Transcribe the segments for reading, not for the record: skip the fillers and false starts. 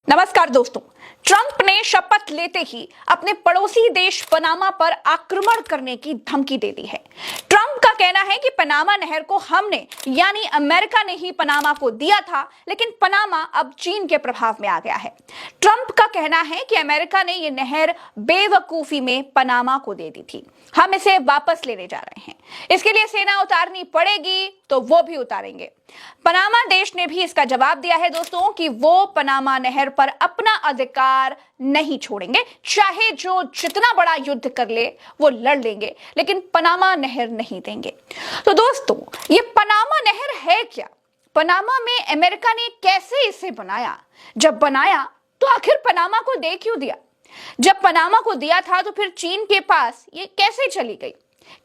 नमस्कार दोस्तों। ट्रंप ने शपथ लेते ही अपने पड़ोसी देश पनामा पर आक्रमण करने की धमकी दे दी है। ट्रंप का कहना है कि पनामा नहर को हमने यानी अमेरिका ने ही पनामा को दिया था, लेकिन पनामा अब चीन के प्रभाव में आ गया है। ट्रंप का कहना है कि अमेरिका ने यह नहर बेवकूफी में पनामा को दे दी थी, हम इसे वापस लेने जा रहे हैं। इसके लिए सेना उतारनी पड़ेगी तो वो भी उतारेंगे। पनामा देश ने भी इसका जवाब दिया है दोस्तों कि वो पनामा नहर पर अपना अधिकार नहीं छोड़ेंगे, चाहे जो जितना बड़ा युद्ध कर ले वो लड़ लेंगे, लेकिन पनामा नहर नहीं देंगे। तो दोस्तों, ये पनामा नहर है क्या? पनामा में अमेरिका ने कैसे इसे बनाया? जब बनाया तो आखिर पनामा को दे क्यों दिया? जब पनामा को दिया था तो फिर चीन के पास ये कैसे चली गई?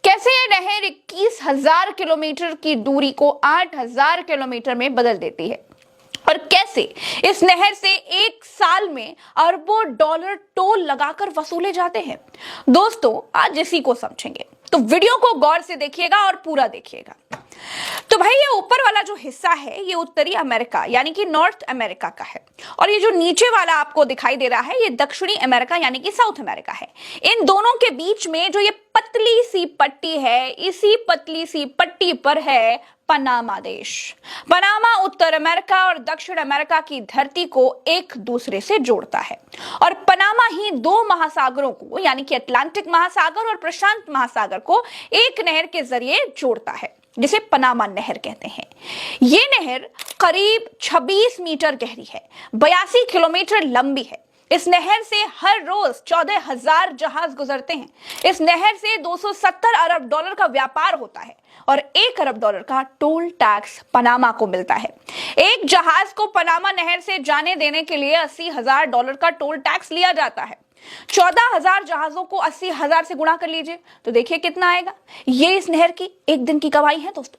कैसे ये नहर 21,000 किलोमीटर की दूरी को 8,000 किलोमीटर में बदल देती है? और कैसे इस नहर से एक साल में अरबों डॉलर टोल लगाकर वसूले जाते हैं? दोस्तों, आज इसी को समझेंगे, तो वीडियो को गौर से देखिएगा और पूरा देखिएगा। तो भाई, ये ऊपर वाला जो हिस्सा है ये उत्तरी अमेरिका यानी कि नॉर्थ अमेरिका का है, और ये जो नीचे वाला आपको दिखाई दे रहा है ये दक्षिणी अमेरिका यानी कि साउथ अमेरिका है। इन दोनों के बीच में जो ये पतली सी पट्टी है, इसी पतली सी पट्टी पर है पनामा देश। पनामा उत्तर अमेरिका और दक्षिण अमेरिका की धरती को एक दूसरे से जोड़ता है, और पनामा ही दो महासागरों को यानी कि अटलांटिक महासागर और प्रशांत महासागर को एक नहर के जरिए जोड़ता है, जिसे पनामा नहर कहते हैं। ये नहर करीब 26 मीटर गहरी है, 82 किलोमीटर लंबी है। इस नहर से हर रोज 14,000 जहाज गुजरते हैं। इस नहर से 270 अरब डॉलर का व्यापार होता है और 1 अरब डॉलर का टोल टैक्स पनामा को मिलता है। एक जहाज को पनामा नहर से जाने देने के लिए 80,000 डॉलर का टोल टैक्स लिया जाता है। 14,000 जहाजों को 80,000 से गुणा कर लीजिए तो देखिए कितना आएगा। ये इस नहर की एक दिन की कमाई है दोस्तों।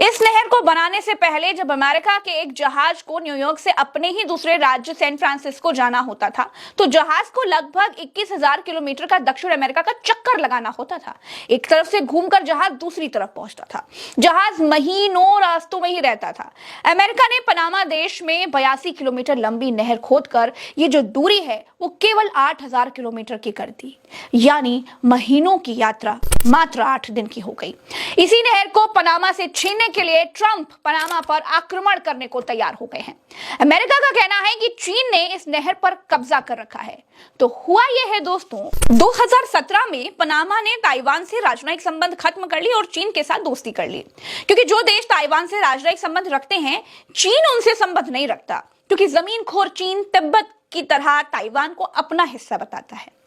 इस नहर को बनाने से पहले जब अमेरिका के एक जहाज को न्यूयॉर्क से अपने ही दूसरे राज्य सैन फ्रांसिस्को जाना होता था तो जहाज को लगभग 21,000 किलोमीटर का दक्षिण अमेरिका का चक्कर लगाना होता था। एक तरफ से घूमकर जहाज दूसरी तरफ पहुंचता था। जहाज महीनों रास्तों में ही रहता था। अमेरिका ने पनामा देश में 82 किलोमीटर लंबी नहर खोदकर ये जो दूरी है वो केवल 8,000 किलोमीटर की कर दी, यानी महीनों की यात्रा मात्र 8 दिन की हो गई। इसी नहर को पनामा से छीनने के लिए ट्रंप पनामा पर आक्रमण करने को तैयार हो गए हैं। अमेरिका का कहना है कि चीन ने इस नहर पर कब्जा कर रखा है। तो हुआ यह है दोस्तों, 2017 में पनामा ने ताइवान से राजनयिक संबंध खत्म कर ली और चीन के साथ दोस्ती कर ली, क्योंकि जो देश ताइवान से राजनयिक संबंध रखते हैं चीन उनसे संबंध नहीं रखता, क्योंकि जमीनखोर चीन तिब्बत की तरह ताइवान को अपना हिस्सा बताता है।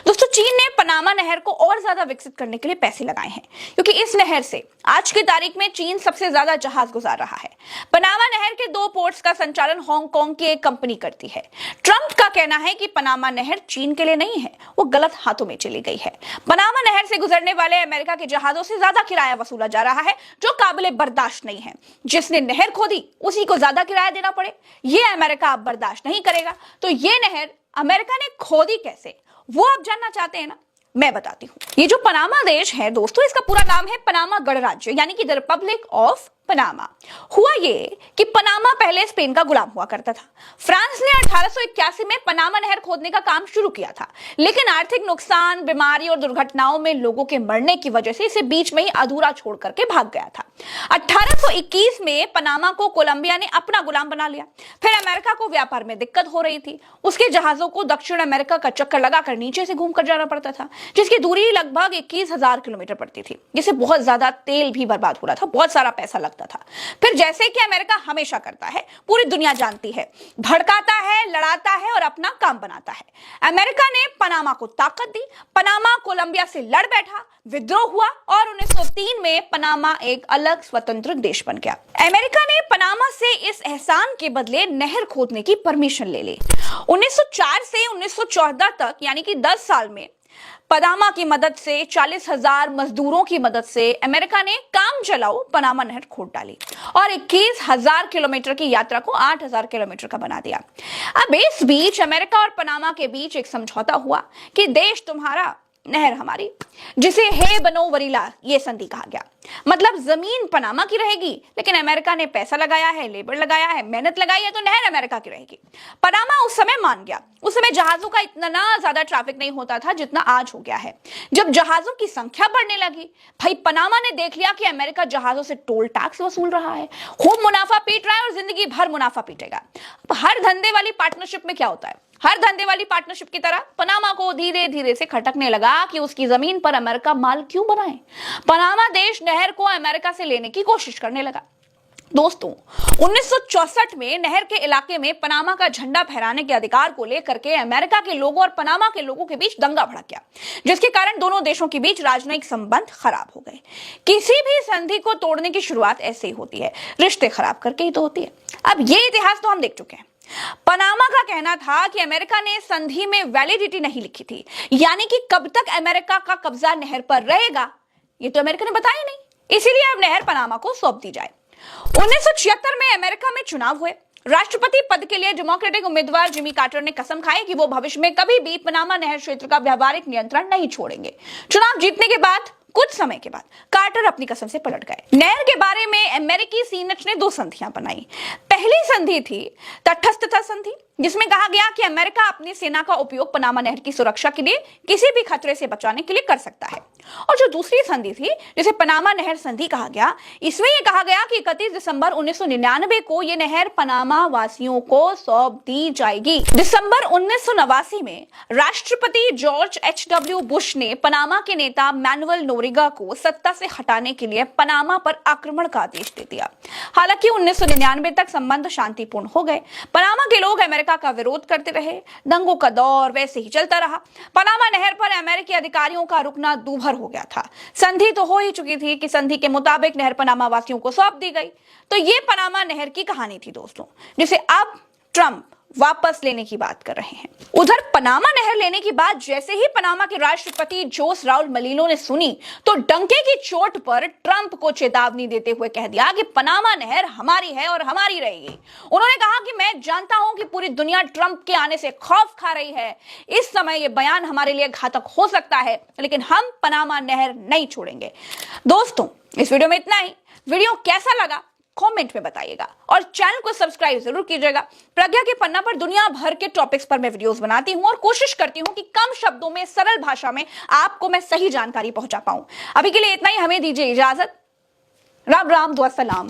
दोस्तों, चीन ने पनामा नहर को और ज्यादा विकसित करने के लिए पैसे लगाए हैं, क्योंकि इस नहर से आज की तारीख में चीन सबसे ज्यादा जहाज गुजार रहा है। पनामा नहर के 2 पोर्ट्स का संचालन हांगकांग की एक कंपनी करती है। ट्रंप का कहना है कि पनामा नहर चीन के लिए नहीं है, वो गलत हाथों में चली गई है। पनामा नहर से गुजरने वाले अमेरिका के जहाजों से ज्यादा किराया वसूला जा रहा है, जो काबिले बर्दाश्त नहीं है। जिसने नहर खोदी उसी को ज्यादा किराया देना पड़े, ये अमेरिका अब बर्दाश्त नहीं करेगा। तो ये नहर अमेरिका ने खोदी कैसे, वो आप जानना चाहते हैं ना? मैं बताती हूँ। ये जो पनामा देश है दोस्तों, इसका पूरा नाम है पनामा गणराज्य यानी कि द रिपब्लिक ऑफ पनामा। हुआ ये कि पनामा पहले स्पेन का गुलाम हुआ करता था। फ्रांस ने 1881 में पनामा नहर खोदने का काम शुरू किया था, लेकिन आर्थिक नुकसान, बीमारी और दुर्घटनाओं में लोगों के मरने की वजह से इसे बीच में ही अधूरा छोड़ करके भाग गया था। 1821 में पनामा को कोलंबिया ने अपना गुलाम बना लिया। फिर अमेरिका को व्यापार में दिक्कत हो रही थी, उसके जहाजों को दक्षिण अमेरिका का चक्कर लगाकर नीचे से घूमकर जाना पड़ता था, जिसकी दूरी लगभग 21,000 किलोमीटर पड़ती थी, जिससे बहुत ज्यादा तेल भी बर्बाद हो रहा था, बहुत सारा पैसा लगता था। फिर जैसे कि अमेरिका हमेशा करता है, पूरी दुनिया जानती है, भड़काता है, लड़ाता है और अपना काम बनाता है। अमेरिका ने पनामा को ताकत दी। पनामा कोलंबिया से लड़ बैठा, विद्रोह हुआ और 1903 में पनामा एक अलग स्वतंत्र देश बन गया। अमेरिका ने पनामा से इस एहसान के बदले नहर खोदने की परमिशन ले ली। 1904 से 1914 तक यानी कि 10 साल में पनामा की मदद से 40,000 मजदूरों की मदद से अमेरिका ने काम चलाओ पनामा नहर खोद डाली और 21,000 किलोमीटर की यात्रा को 8,000 किलोमीटर का बना दिया। अब इस बीच अमेरिका और पनामा के बीच एक समझौता हुआ कि देश तुम्हारा नहर हमारी, जिसे हे बनो वरीला ये संधि कहा गया। मतलब जमीन पनामा की रहेगी, लेकिन अमेरिका ने पैसा लगाया है, लेबर लगाया है, मेहनत लगाई है, तो नहर अमेरिका की रहेगी। पनामा उस समय मान गया। उस समय जहाजों का इतना ज्यादा ट्रैफिक नहीं होता था जितना आज हो गया है। जब जहाजों की संख्या बढ़ने लगी, भाई पनामा ने देख लिया कि अमेरिका जहाजों से टोल टैक्स वसूल रहा है, खूब मुनाफा पीट रहा है और जिंदगी भर मुनाफा पीटेगा। हर धंधे वाली पार्टनरशिप में क्या होता है, हर धंधे वाली पार्टनरशिप की तरह पनामा को धीरे धीरे से खटकने लगा कि उसकी जमीन पर अमेरिका माल क्यों बनाए। पनामा देश नहर को अमेरिका से लेने की कोशिश करने लगा। दोस्तों, 1964 में नहर के इलाके में पनामा का झंडा फहराने के अधिकार को लेकर के अमेरिका के लोगों और पनामा के लोगों के बीच दंगा भड़क गया, जिसके कारण दोनों देशों के बीच राजनयिक संबंध खराब हो गए। किसी भी संधि को तोड़ने की शुरुआत ऐसे ही होती है, रिश्ते खराब करके ही तो होती है। अब ये इतिहास तो हम देख चुके हैं। पनामा का कहना था कि अमेरिका ने संधि में वैलिडिटी नहीं लिखी थी, यानी कि कब तक अमेरिका का कब्जा नहर पर रहेगा ये तो अमेरिका ने बताया नहीं, इसीलिए अब नहर पनामा को सौंप दी जाए। 1976 में अमेरिका में चुनाव हुए। राष्ट्रपति पद के लिए डेमोक्रेटिक उम्मीदवार जिमी कार्टर ने कसम खाई कि वो भविष्य में कभी भी पनामा नहर क्षेत्र का व्यावहारिक नियंत्रण नहीं छोड़ेंगे। चुनाव जीतने के बाद कुछ समय के बाद कार्टर अपनी कसम से पलट गए। नहर के बारे में अमेरिकी सीनेट ने 2 संधियां बनाई। पहली संधि थी तटस्थता संधि, जिसमें कहा गया कि अमेरिका अपनी सेना का उपयोग पनामा नहर की सुरक्षा के लिए किसी भी खतरे से बचाने के लिए कर सकता है। और जो दूसरी संधि थी, जिसे पनामा नहर संधि कहा गया, इसमें यह कहा गया कि 31 दिसंबर 1999 को यह नहर पनामा वासियों को सौंप दी जाएगी। दिसंबर 1989 में राष्ट्रपति जॉर्ज H.W. बुश ने पनामा के नेता मैनुअल नोरिगा को सत्ता से हटाने के लिए पनामा पर आक्रमण का आदेश दे दिया। हालांकि 1999 तक संबंध शांतिपूर्ण हो गए। पनामा के लोग अमेरिका का विरोध करते रहे, दंगों का दौर वैसे ही चलता रहा। पनामा नहर पर अमेरिकी अधिकारियों का रुकना दूभर हो गया था। संधि तो हो ही चुकी थी कि संधि के मुताबिक नहर पनामा वासियों को सौंप दी गई। तो ये पनामा नहर की कहानी थी दोस्तों, जिसे अब ट्रंप वापस लेने की बात कर रहे हैं। उधर पनामा नहर लेने की बात जैसे ही पनामा के राष्ट्रपति जोस राउल मलीनो ने सुनी, तो डंके की चोट पर ट्रंप को चेतावनी देते हुए कह दिया कि पनामा नहर हमारी है और हमारी रहेगी। उन्होंने कहा कि मैं जानता हूं कि पूरी दुनिया ट्रंप के आने से खौफ खा रही है। इस समय यह बयान हमारे लिए घातक हो सकता है, लेकिन हम पनामा नहर नहीं छोड़ेंगे। दोस्तों, इस वीडियो में इतना ही। वीडियो कैसा लगा कमेंट में बताइएगा और चैनल को सब्सक्राइब जरूर कीजिएगा। प्रज्ञा के पन्ना पर दुनिया भर के टॉपिक्स पर मैं वीडियोस बनाती हूं और कोशिश करती हूं कि कम शब्दों में सरल भाषा में आपको मैं सही जानकारी पहुंचा पाऊं। अभी के लिए इतना ही, हमें दीजिए इजाजत। राम राम दुआ सलाम।